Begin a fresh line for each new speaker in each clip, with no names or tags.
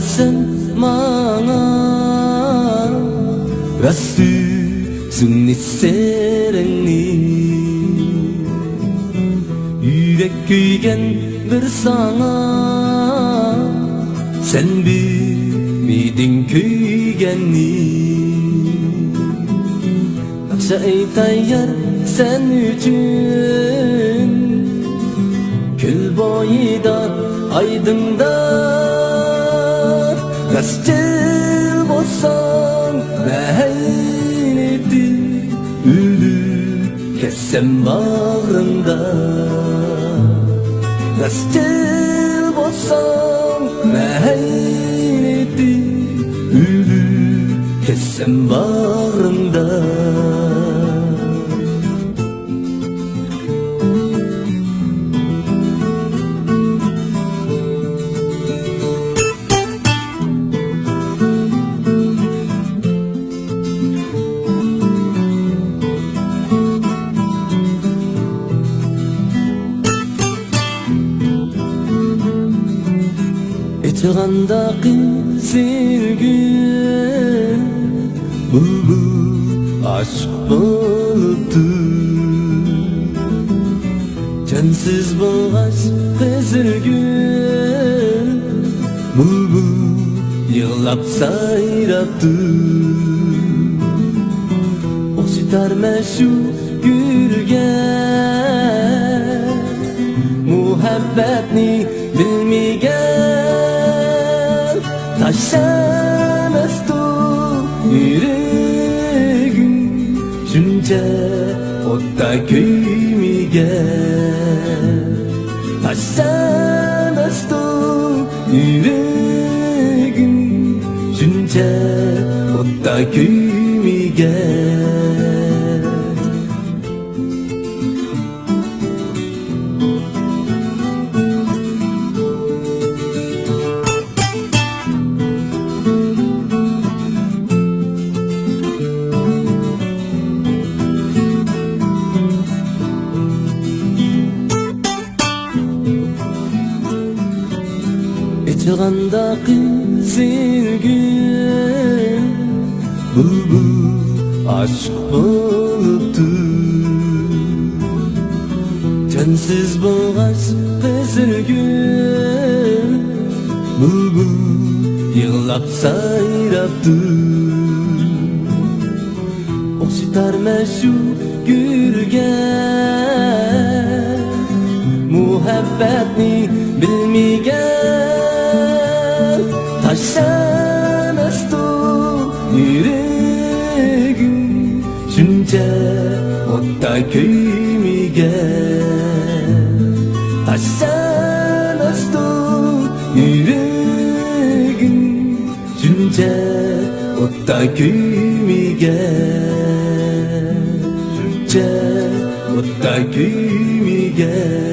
sen maňa Rasu sunni serengni Yürek kuygen bir sana Sen bilmedin kuygenni Akşa aytayar sen üçün Kül boyida aydında Rasçıl bolsan mehayneti Ülür kessem bağrımda Rasçıl bolsan mehayneti Ülür kessem bağrımda Çığandaki sevgi Bulbul aşk buluptu Cansiz bolğaç bezilgi Bulbul yığlap sayraptı Oksitar meşu gülge Muhabbetni bilmegen Taşlamıştı yüreğim Şunca otta köymegen Taşlamıştı yüreğim Şunca otta köymegen Çığandaki sevgi Bulbul aşk buluptu Cansiz bolğaç bezilgi Bulbul yığlap sayraptı Oksitar meşu gülge Muhabbetni bilmegen Taşlamıştı yüreğim Şunca otta köymegen Taşlamıştı yüreğim Şunca otta köymegen Şunca otta köymegen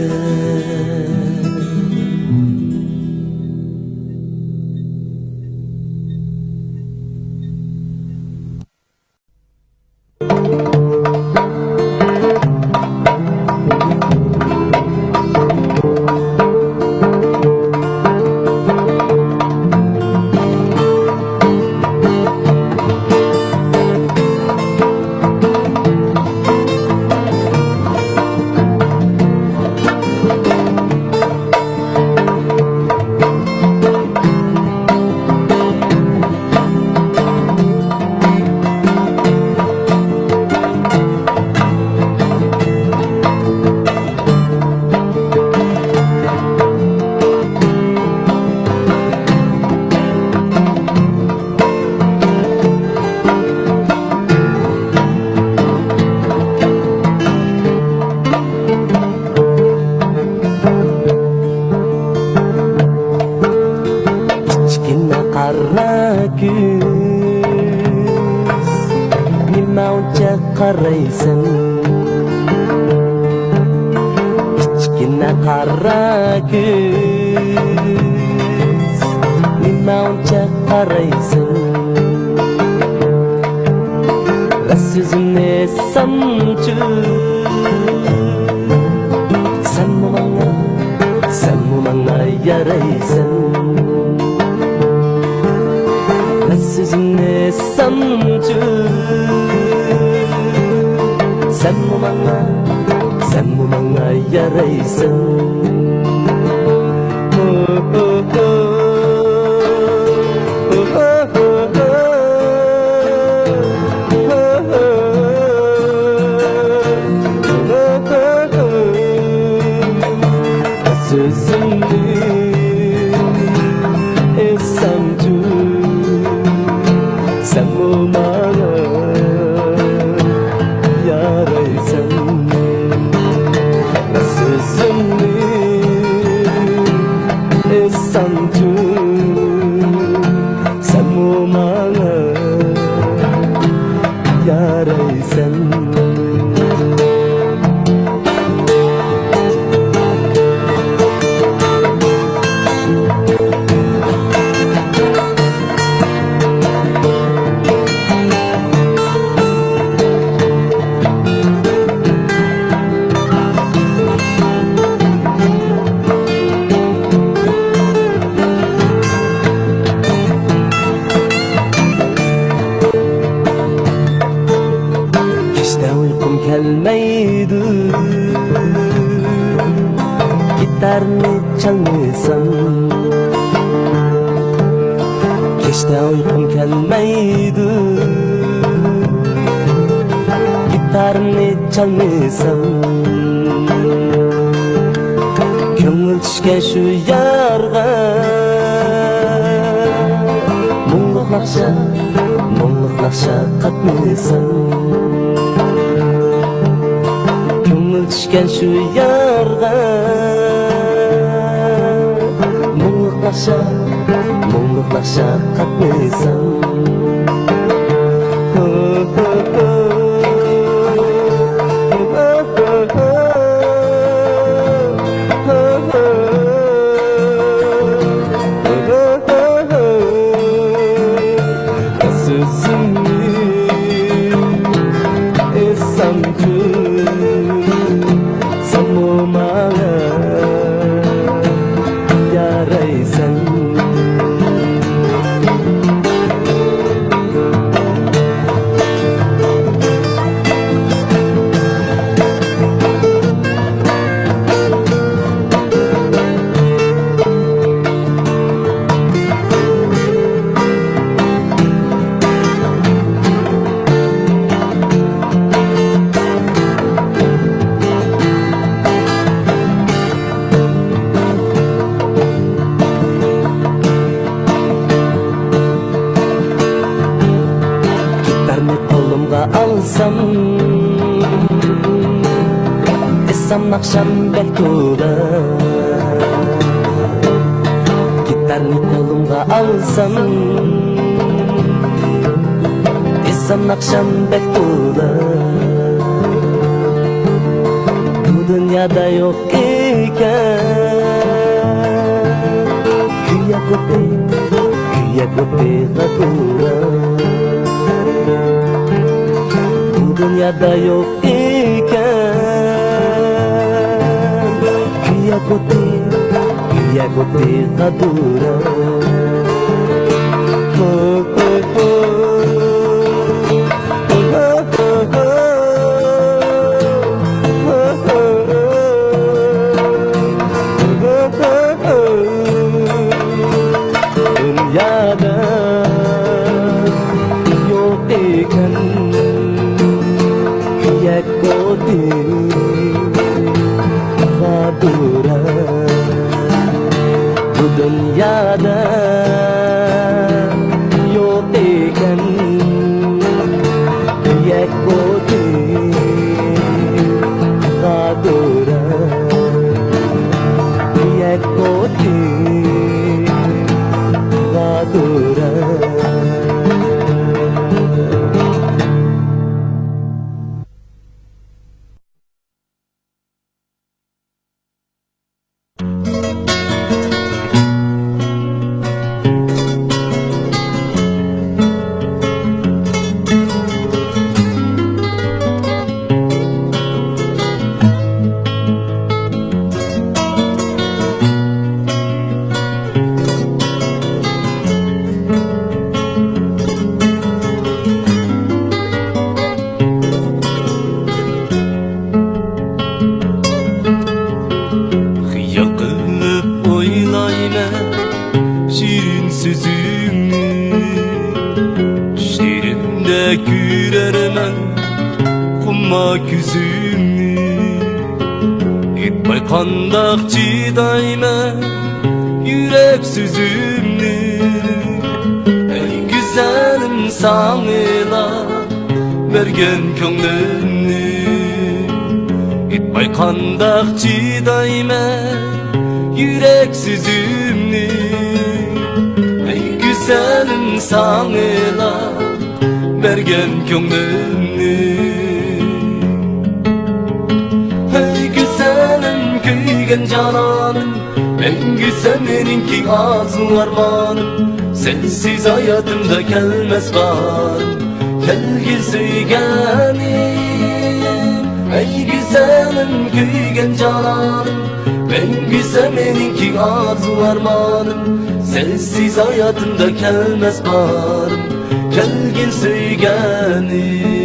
Qaraysan kichkina qara ko'z nima uncha qaraysan so'zimni esamchi sen bu manga yaraysan Sen bu bana yaraysın. Sözümü esamcu, sen bu bana yaraysın. Sözümü esamcu, sen bu bana yaraysın. Uykum gelmeydi, gitarını çalmasam. Keşke uykum gelmeydi, gitarını çalmasam. Köngül düşken şu yarga Muңluk nakşa katmasam. Düşken şu yarga Muңluk nakşa katmasam. Sözümü esamcu, kolumga alsam, esam nakşam bektuda. Gitarını kolumga alsam, esam nakşam bektuda. Bu dünyada yok iken Güya kopi gadura. Dünyada yok iken Güya kopi gadura. Dünyada yok iken Koti gadura. Bu dünyada yok iken koti gadura. Koti gadura.
kürermen kumma küzümni etmay kandak çidaymen yürek süzümni ey güzelim sanıla vergen könglemni etmay kandak çidaymen yürek süzümni ey güzelim sanıla vergen könglemni ey güzelim köygen cananım en güzel meninki arzu armanım sensiz hayatımda gelmez barım gelgin söygenim ey güzelim köygen cananım en güzel meninki arzu armanım sensiz hayatımda gelmez barım gelgin söygenim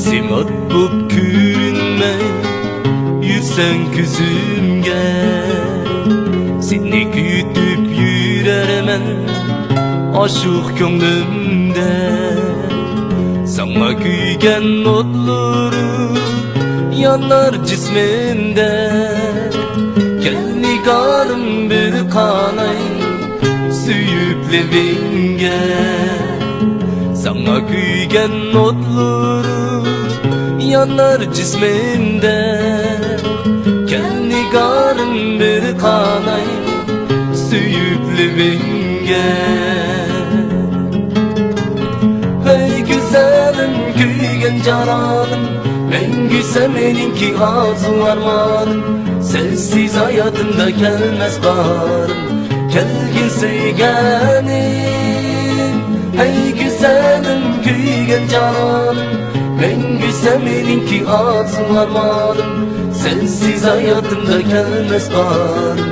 Simat bulup kürünmey Yürsen küzümge Seni kütüp yürermen Aşık könglimde Sana kuygen notları Yanar cismimde Gel nigarım bir kanay Süyüp levenge Sana kuygen notları yanar cismimde Gel nigarım bir kanay Süyüp levenge Hey güzelim kuygen cananım en güzel meninki arzu armanım sensiz hayatımda gelmez barım gelgin söygenim hey güzelim kuygen cananım en güzel meninki arzu armanım sensiz hayatımda gelmez barım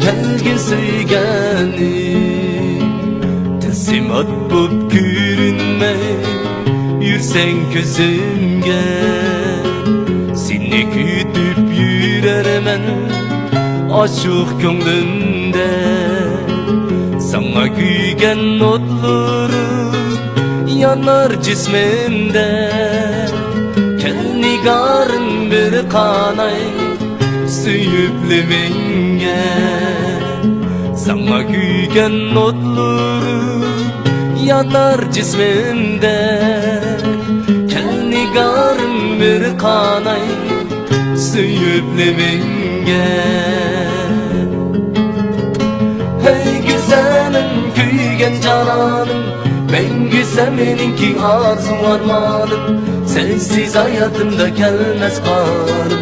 gelgin söygenim teslimat bulup kürünme yürsen közümge seni kütüp yürermen aşık könglimde sana kuygen notları yanar cismimde Gel nigarım bir kanay Süyüp levenge Sana kuygen notları yanar cismimde Gel nigarım bir kanay Süyüp levenge Hey güzelim kuygen cananım en güzel meninki arzu armanım sensiz hayatımda gelmez barım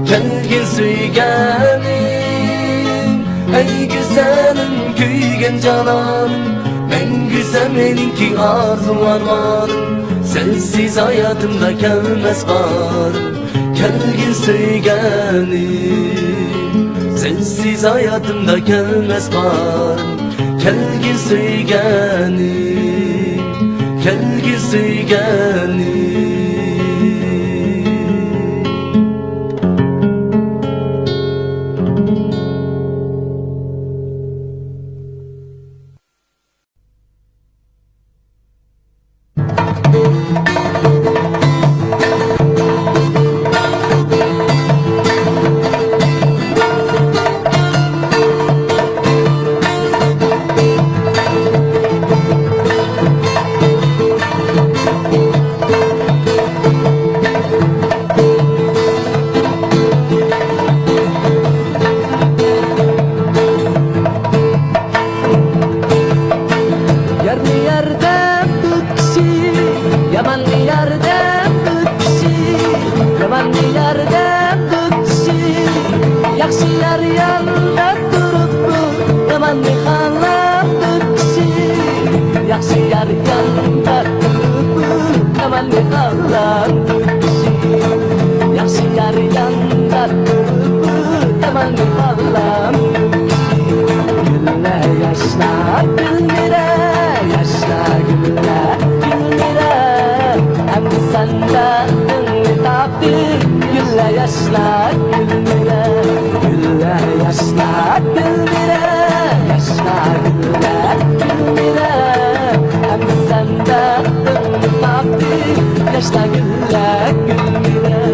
gelgin söygenim ey güzelim kuygen cananım en güzel meninki arzu armanım sensiz hayatımda gelmez barım gelgin söygenim sensiz hayatımda gelmez barım gelgin söygenim gelgin söygenim kalan yaxshi yaraganlar tamanni kalan güller yaşlar gülmire yaşlar güller gülmire hem senden taptı güller yaşlar gülmire güller yaşlar gülmire yaşlar güller gülmire hem senden taptı yaşlar güller gülmire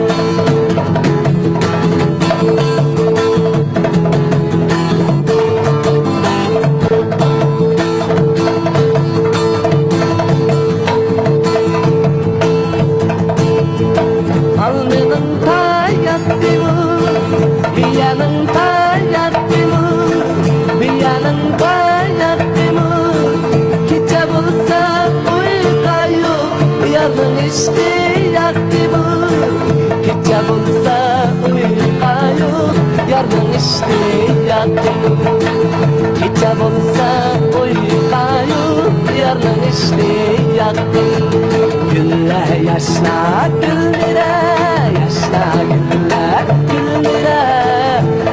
alnının tayattımı bir yanın tayattımı bir yanın tayattımı gece bulsa uyka yok yarın işte yattımı gece bulsa uyka yok yarın işte yattımı gece bulsa uyka yok yarın işte yattımı güller yaşlar gülmire yaşlar güller gülmire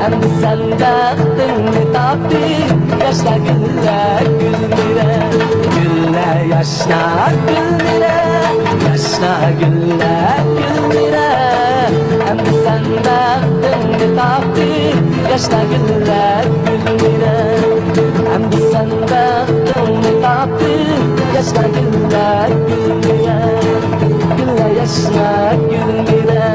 hem sen baktın taptı yaşlar güller gülmire güller yaşlar gülmire yaşlar güller gülmire hem sen baktın taptı yaşlar güller gülmire hem sen baktın taptı yaşlar güller gülmire güller yaşlar gülmire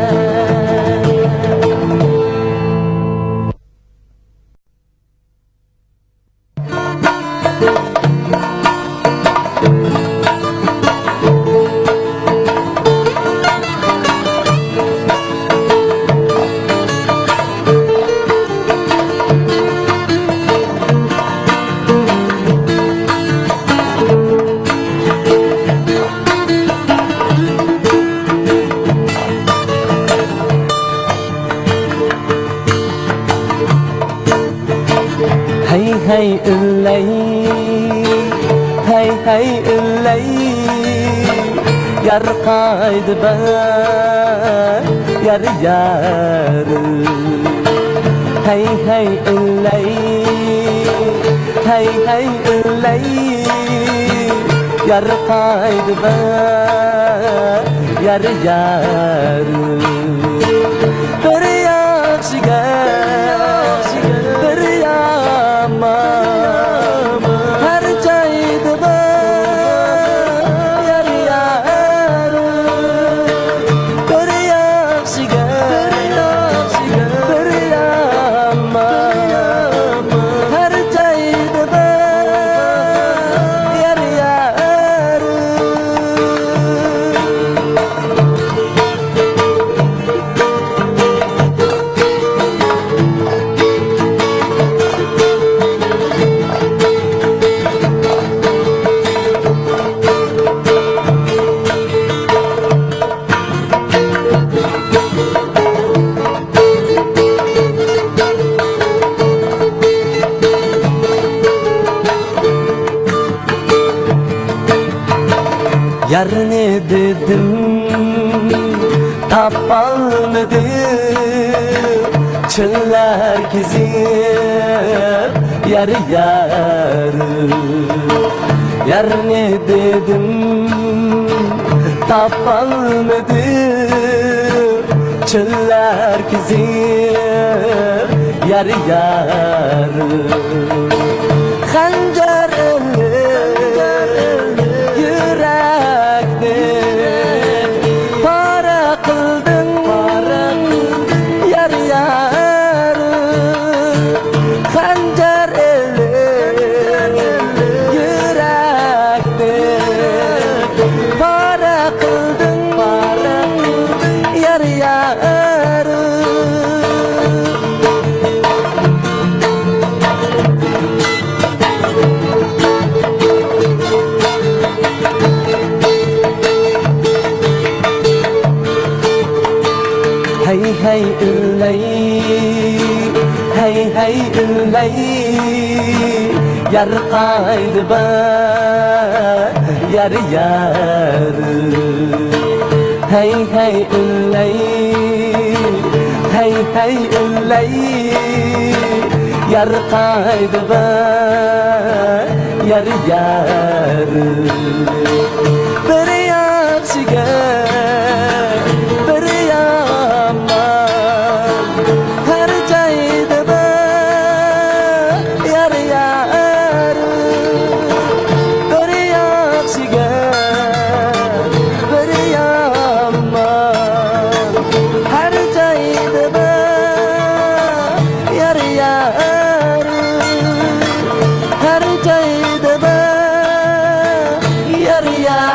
hey ıllay hey ıllay yar kaydı ben yar yar hey ıllay hey ıllay yar kaydı ben yar yar bir yaxshiga bir yomon har joyda bor yar yar bir yaxshiga bir yomon har joyda bor yar yar yar ne dedim tapalmadım çöller gezip yar yar yar ne dedim tapalmadım çöller gezip yar yar hancar hey ıllay hey ıllay yar kaydı ben yar yar Hey hey ünley, hey hey ünley, yar qaydı be, yar yar. Bir yaxshiga, bir yomon, har joyda be, yar yar. Bir yaxshiga, bir yomon, har joyda be, yar yar. Har joyda be, yar yar.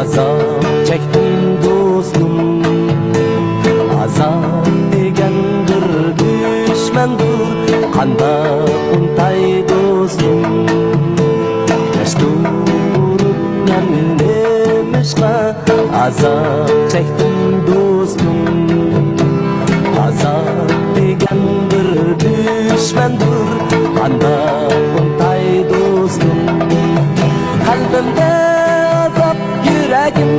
Azap çektim dostum, azap degendir düşmandır, kanda untay dostum. Yaşturup nemişka, azap çektim dostum, azap degendir düşmandır, kanda untay dostum. Kalbimde yüreğim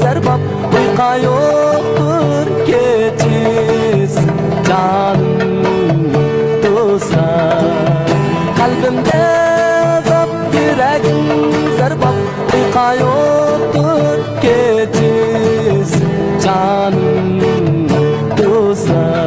zerbap, uyka yoktur geçiz canım dostlar. Kalbimde azap, yüreğim zerbap, uyka yoktur geçiz canım dostlar.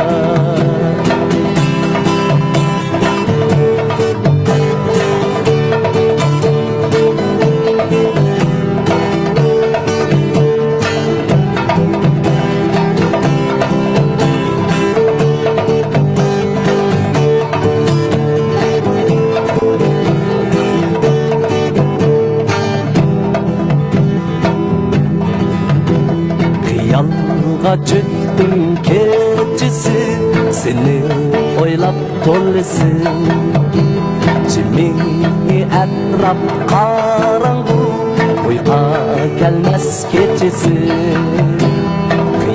Yalga çıktım keçisi, seni oylap tolisi. Cimini etraf karangu, uyka gelmez keçisi.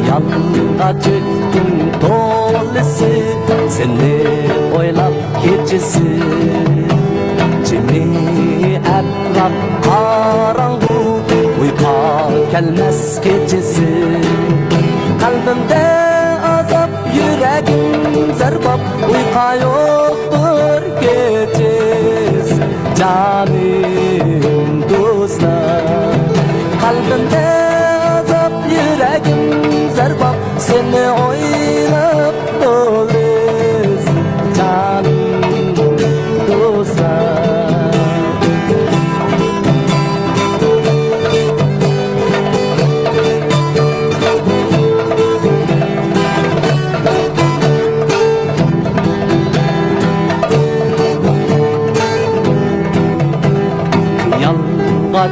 Yalga çıktım tolisi, seni oylap keçisi. Cimini etraf karangu, uyka gelmez keçisi. Kalbimde azap, yüreğim zerbap, uyka yoktur geçiz canım dostlar. Kalbimde azap, yüreğim zerbap, seni oylap doliz canım dostlar.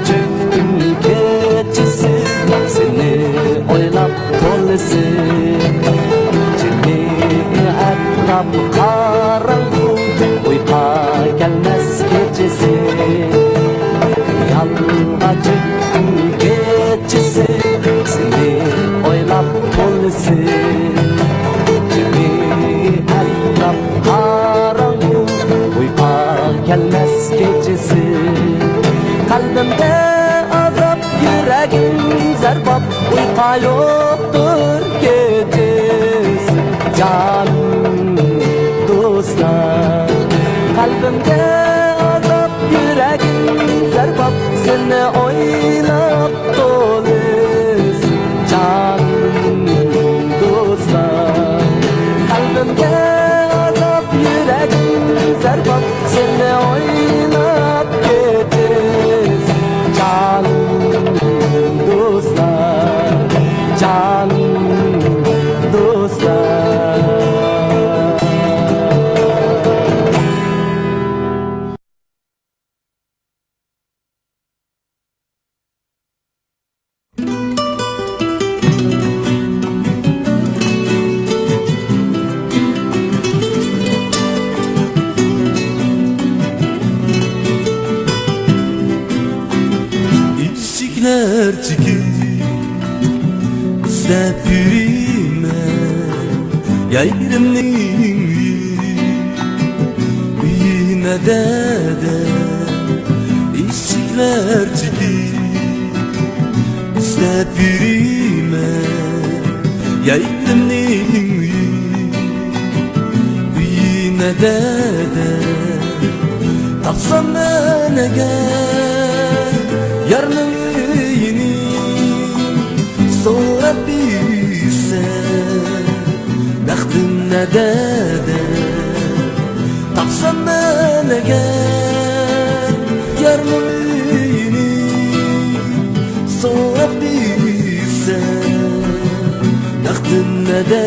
Çıktım keçisi, seni oylap tolisi. Cimri etraf karangu, uyka gelmez keçisi. Yalga çıktım keçisi, seni oylap tolisi. Cimri etraf karangu, uyka gelmez keçisi. Kalbimde azap, yüreğim zerbap, uyka yoktur geçiz canım dostlar. Kalbimde azap, yüreğim zerbap, seni oylap doliz canım dostlar. Kalbimde azap, çarpıp seni oynap geçeriz. Canım dostlar, canım dostlar.
İçikler çıkıp izlep yürüyme Yayrimning uyine de İçikler çıkıp izlep yürüyme Yayrimning uyine de Tapsam ben eğer yarının üyini so'rab bilsa baxtim nada topsam men agar yarının üyini so'rab bilsa baxtim nada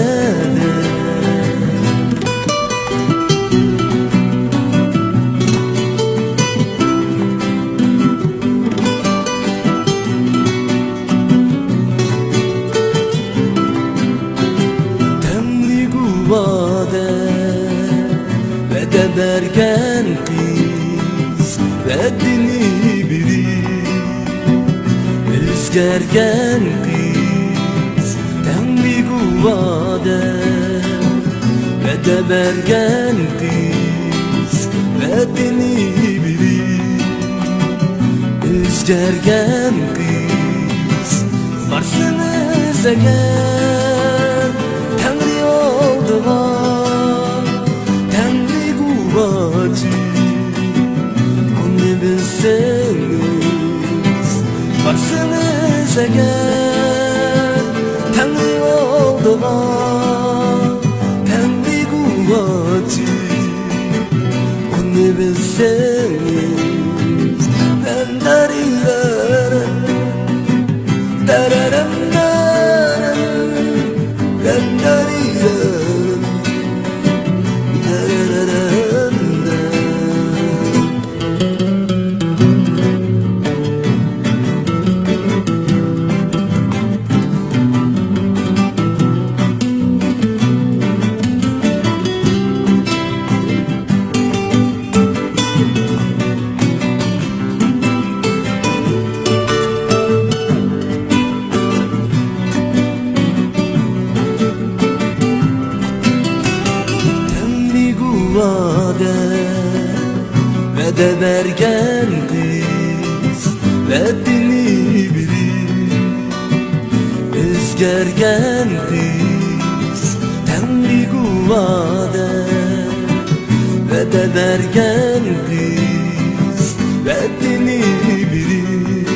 bergen kız Reddini biri Özgergen kız Temli kuvade Redde bergen kız Reddini biri Özgergen kız Varsınız eğer Tengri oldular Onu bilseniz varsınız eğer Tanrı olduğuna Tanrı kuvveti Onu bilseniz Ben darilerim Dararam dararam Ben darilerim Dararam Vede bergen kız Reddini bilir Özgergen kız Temli kuvade Vede bergen kız Reddini bilir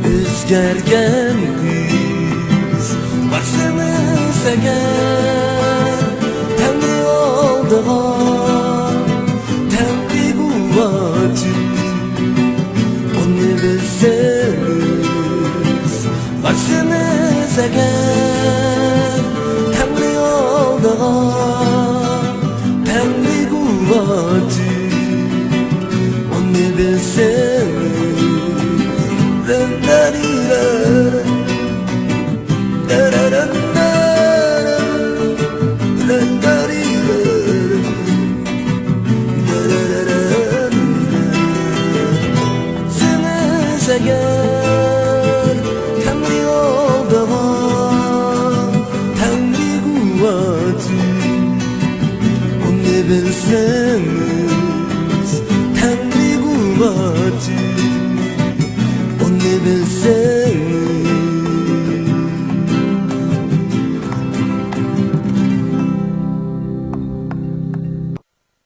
Özgergen kız Varsınız eğer Tanrı olduğuna Onu bilseniz varsınız eğer Tanrı olduğuna Tanrı kuvveti Onu bilseniz Ben darilerim Dararam dararam Ben darilerim Eğer Tanrı olduğuna Tanrı kuvveti Onu bilseniz Tanrı kuvveti